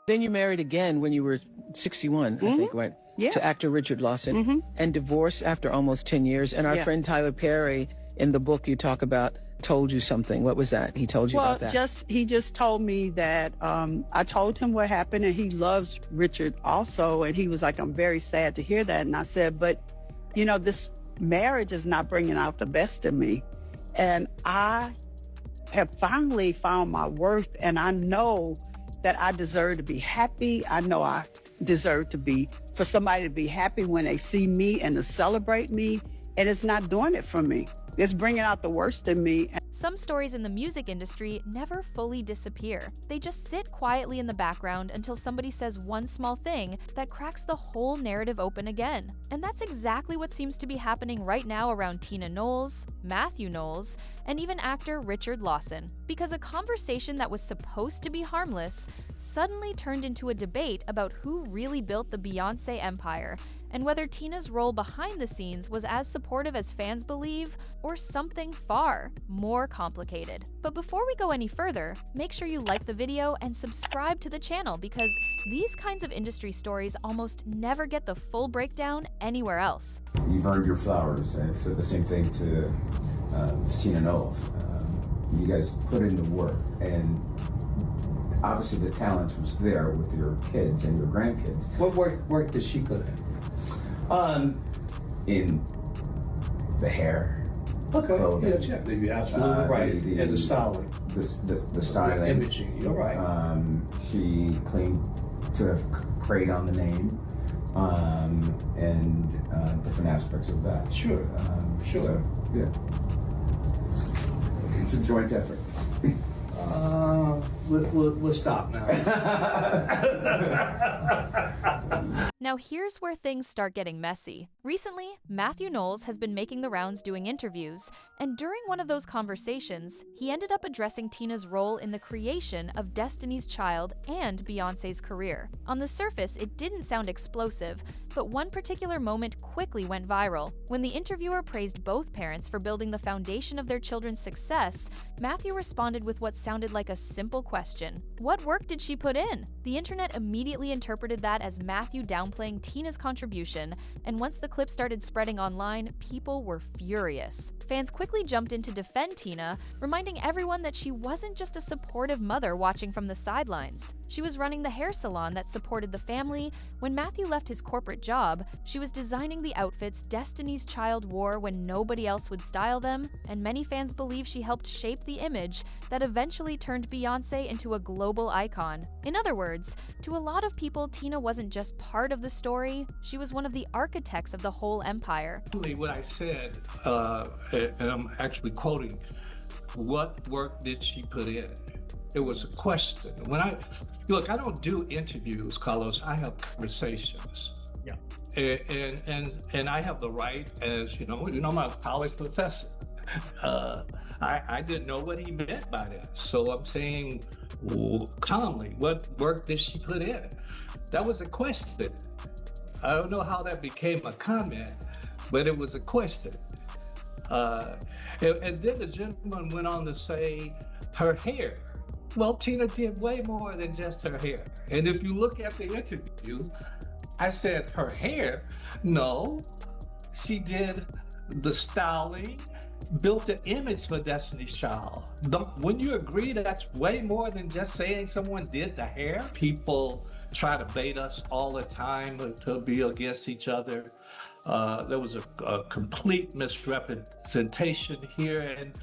Then you married again when you were 61, I think, right? Yeah. To actor Richard Lawson, and divorced after almost 10 years. And our friend Tyler Perry, in the book you talk about, told you something. What was that? He told you about that? He just told me that I told him what happened, and he loves Richard also. And he was like, I'm very sad to hear that. And I said, but, you know, this marriage is not bringing out the best in me. And I have finally found my worth, and I know that I deserve to be happy. I know I deserve to be, for somebody to be happy when they see me and to celebrate me, and it's not doing it for me. It's bringing out the worst in me. Some stories in the music industry never fully disappear. They just sit quietly in the background until somebody says one small thing that cracks the whole narrative open again. And that's exactly what seems to be happening right now around Tina Knowles, Mathew Knowles, and even actor Richard Lawson. Because a conversation that was supposed to be harmless suddenly turned into a debate about who really built the Beyoncé empire, and whether Tina's role behind the scenes was as supportive as fans believe, or something far more complicated. But before we go any further, make sure you like the video and subscribe to the channel, because these kinds of industry stories almost never get the full breakdown anywhere else. You've earned your flowers, and I've said the same thing to Tina Knowles. You guys put in the work, and obviously the talent was there with your kids and your grandkids. What work did she put in? In the hair, clothing, yeah, you're absolutely right. And the styling, the styling, the imaging. You're right. She claimed to have preyed on the name, and different aspects of that. Sure. So, yeah, it's a joint effort. We'll stop now. Now here's where things start getting messy. Recently, Mathew Knowles has been making the rounds doing interviews, and during one of those conversations, he ended up addressing Tina's role in the creation of Destiny's Child and Beyoncé's career. On the surface, it didn't sound explosive, but one particular moment quickly went viral. When the interviewer praised both parents for building the foundation of their children's success, Mathew responded with what sounded like a simple question. What work did she put in? The internet immediately interpreted that as Mathew downplaying Tina's contribution, and once the clip started spreading online, people were furious. Fans quickly jumped in to defend Tina, reminding everyone that she wasn't just a supportive mother watching from the sidelines. She was running the hair salon that supported the family. When Mathew left his corporate job, she was designing the outfits Destiny's Child wore when nobody else would style them, and many fans believe she helped shape the image that eventually turned Beyoncé into a global icon. In other words, to a lot of people, Tina wasn't just part of the story, she was one of the architects of the whole empire. What I said, and I'm actually quoting, what work did she put in? It was a question. Look, I don't do interviews, Carlos, I have conversations. Yeah. And I have the right, as you know, I'm a college professor. I didn't know what he meant by that. So I'm saying, calmly, what work did she put in? That was a question. I don't know how that became a comment, but it was a question. And then the gentleman went on to say her hair. Well, Tina did way more than just her hair. And if you look at the interview, I said her hair. No, she did the styling, built the image for Destiny's Child. When you agree that that's way more than just saying someone did the hair, people try to bait us all the time to be against each other. There was a complete misrepresentation here, and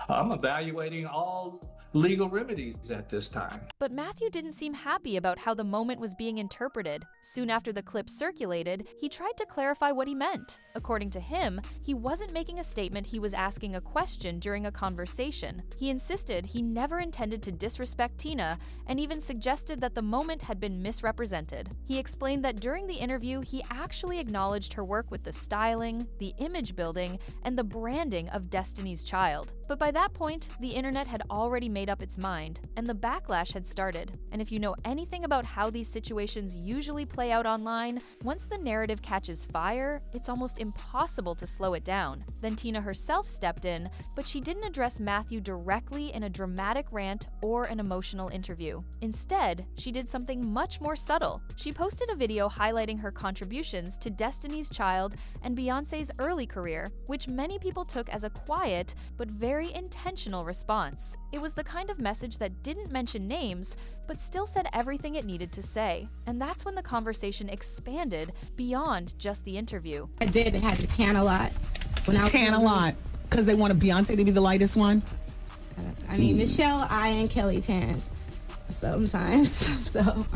I'm evaluating all legal remedies at this time. But Mathew didn't seem happy about how the moment was being interpreted. Soon after the clip circulated, he tried to clarify what he meant. According to him, he wasn't making a statement, he was asking a question during a conversation. He insisted he never intended to disrespect Tina, and even suggested that the moment had been misrepresented. He explained that during the interview, he actually acknowledged her work with the styling, the image building, and the branding of Destiny's Child. But by that point, the internet had already made made up its mind, and the backlash had started. And if you know anything about how these situations usually play out online, once the narrative catches fire, it's almost impossible to slow it down. Then Tina herself stepped in, but she didn't address Mathew directly in a dramatic rant or an emotional interview. Instead, she did something much more subtle. She posted a video highlighting her contributions to Destiny's Child and Beyoncé's early career, which many people took as a quiet but very intentional response. It was the kind of message that didn't mention names, but still said everything it needed to say. And that's when the conversation expanded beyond just the interview. I did have to tan a lot. Tan a lot? Because they wanted Beyoncé to be the lightest one? I mean, Michelle, I, and Kelly tanned sometimes, so.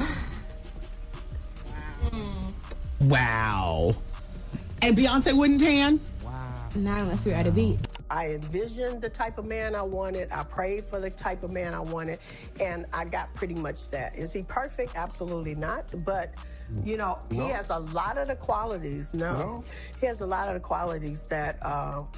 Wow. And Beyoncé wouldn't tan? Not unless we were at a beach. I envisioned the type of man I wanted. I prayed for the type of man I wanted, and I got pretty much that. Is he perfect? Absolutely not. But, you know, he has a lot of the qualities. He has a lot of the qualities that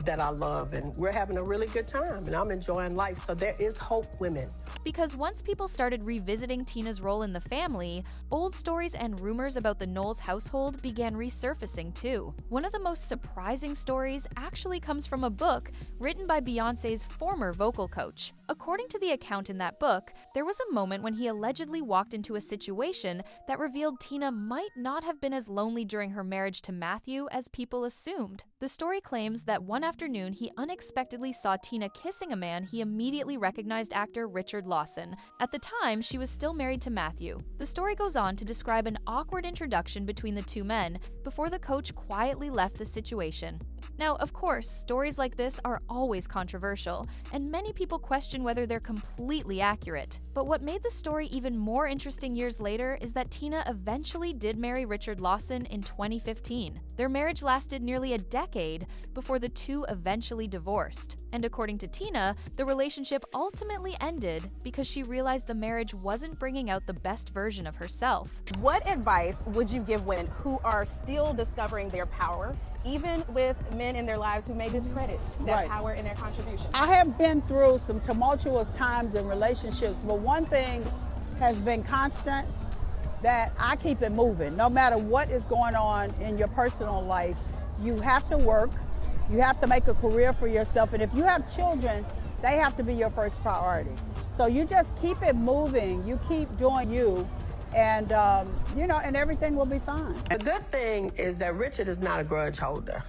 that I love, and we're having a really good time, and I'm enjoying life. So there is hope, women. Because once people started revisiting Tina's role in the family, old stories and rumors about the Knowles household began resurfacing too. One of the most surprising stories actually comes from a book written by Beyoncé's former vocal coach. According to the account in that book, there was a moment when he allegedly walked into a situation that revealed Tina might not have been as lonely during her marriage to Mathew as people assumed. The story claims that one afternoon he unexpectedly saw Tina kissing a man he immediately recognized, actor Richard Lawson. At the time, she was still married to Mathew. The story goes on to describe an awkward introduction between the two men before the coach quietly left the situation. Now, of course, stories like this are always controversial, and many people question whether they're completely accurate. But what made the story even more interesting years later is that Tina eventually did marry Richard Lawson in 2015. Their marriage lasted nearly a decade before the two eventually divorced. And according to Tina, the relationship ultimately ended because she realized the marriage wasn't bringing out the best version of herself. What advice would you give women who are still discovering their power, even with men in their lives who may discredit that power and their contribution? I have been through some tumultuous times in relationships, but one thing has been constant, that I keep it moving. No matter what is going on in your personal life, you have to work, you have to make a career for yourself, and if you have children, they have to be your first priority. So you just keep it moving, you keep doing you, and you know, and everything will be fine. The good thing is that Richard is not a grudge holder.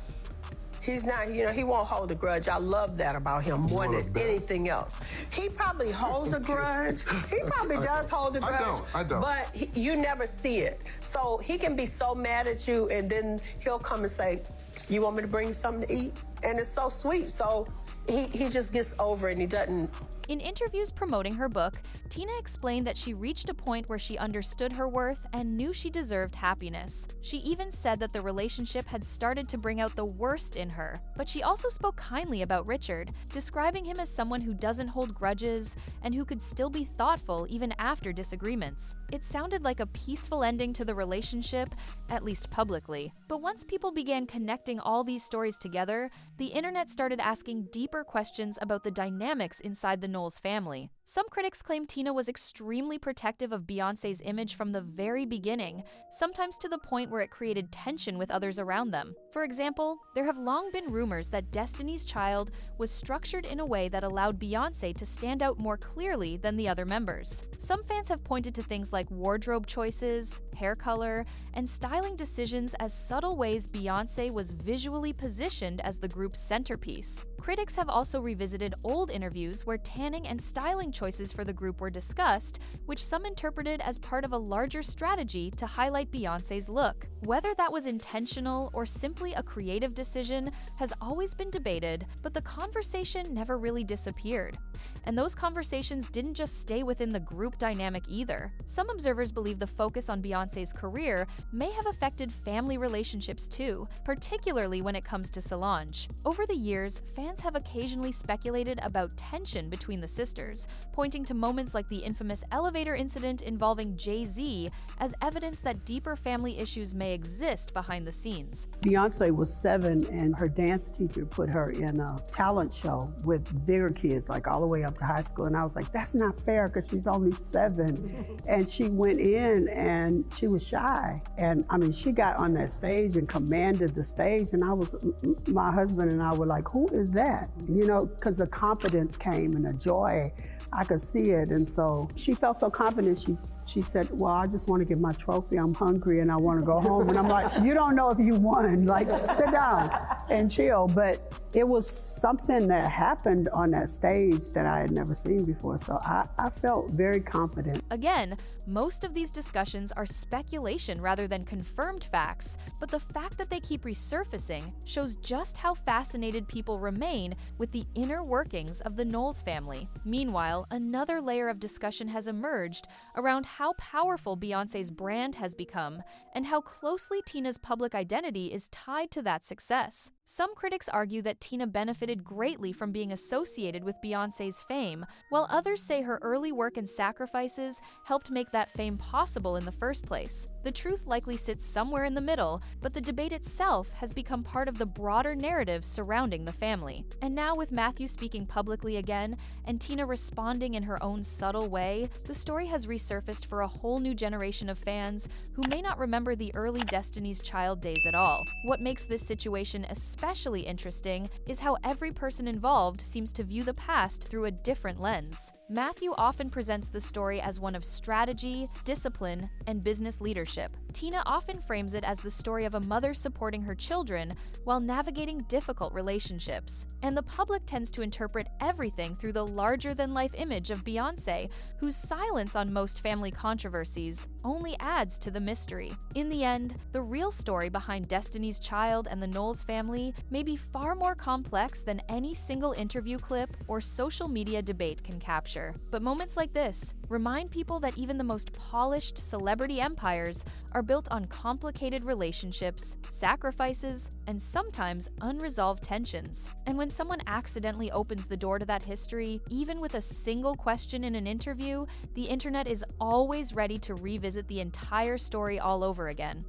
He's not, you know, he won't hold a grudge. I love that about him more than anything else. He probably holds a grudge. He probably does hold a grudge. I don't. But you never see it. So he can be so mad at you, and then he'll come and say, you want me to bring you something to eat? And it's so sweet. So he just gets over it, and he doesn't. In interviews promoting her book, Tina explained that she reached a point where she understood her worth and knew she deserved happiness. She even said that the relationship had started to bring out the worst in her. But she also spoke kindly about Richard, describing him as someone who doesn't hold grudges and who could still be thoughtful even after disagreements. It sounded like a peaceful ending to the relationship, at least publicly. But once people began connecting all these stories together, the internet started asking deeper questions about the dynamics inside the Knowles family. Some critics claim Tina was extremely protective of Beyoncé's image from the very beginning, sometimes to the point where it created tension with others around them. For example, there have long been rumors that Destiny's Child was structured in a way that allowed Beyoncé to stand out more clearly than the other members. Some fans have pointed to things like wardrobe choices, hair color, and styling decisions as subtle ways Beyoncé was visually positioned as the group's centerpiece. Critics have also revisited old interviews where tanning and styling choices for the group were discussed, which some interpreted as part of a larger strategy to highlight Beyoncé's look. Whether that was intentional or simply a creative decision has always been debated, but the conversation never really disappeared. And those conversations didn't just stay within the group dynamic either. Some observers believe the focus on Beyoncé's career may have affected family relationships too, particularly when it comes to Solange. Over the years, fans have occasionally speculated about tension between the sisters, pointing to moments like the infamous elevator incident involving Jay-Z as evidence that deeper family issues may exist behind the scenes. Beyoncé was 7 and her dance teacher put her in a talent show with bigger kids, like all the way up to high school. And I was like, that's not fair because she's only 7. And she went in and she was shy. And I mean, she got on that stage and commanded the stage. And my husband and I were like, who is that? You know, because the confidence came and the joy, I could see it. And so she felt so confident. She said, well, I just want to get my trophy. I'm hungry and I want to go home. And I'm like, you don't know if you won. Like, sit down and chill. But it was something that happened on that stage that I had never seen before. So I felt very confident. Again, most of these discussions are speculation rather than confirmed facts, but the fact that they keep resurfacing shows just how fascinated people remain with the inner workings of the Knowles family. Meanwhile, another layer of discussion has emerged around how powerful Beyoncé's brand has become and how closely Tina's public identity is tied to that success. Some critics argue that Tina benefited greatly from being associated with Beyoncé's fame, while others say her early work and sacrifices helped make that fame possible in the first place. The truth likely sits somewhere in the middle, but the debate itself has become part of the broader narrative surrounding the family. And now with Mathew speaking publicly again, and Tina responding in her own subtle way, the story has resurfaced for a whole new generation of fans who may not remember the early Destiny's Child days at all. What makes this situation especially interesting is how every person involved seems to view the past through a different lens. Mathew often presents the story as one of strategy, discipline, and business leadership. Tina often frames it as the story of a mother supporting her children while navigating difficult relationships. And the public tends to interpret everything through the larger-than-life image of Beyoncé, whose silence on most family controversies only adds to the mystery. In the end, the real story behind Destiny's Child and the Knowles family may be far more complex than any single interview clip or social media debate can capture. But moments like this remind people that even the most polished celebrity empires are built on complicated relationships, sacrifices, and sometimes unresolved tensions. And when someone accidentally opens the door to that history, even with a single question in an interview, the internet is always ready to revisit the entire story all over again.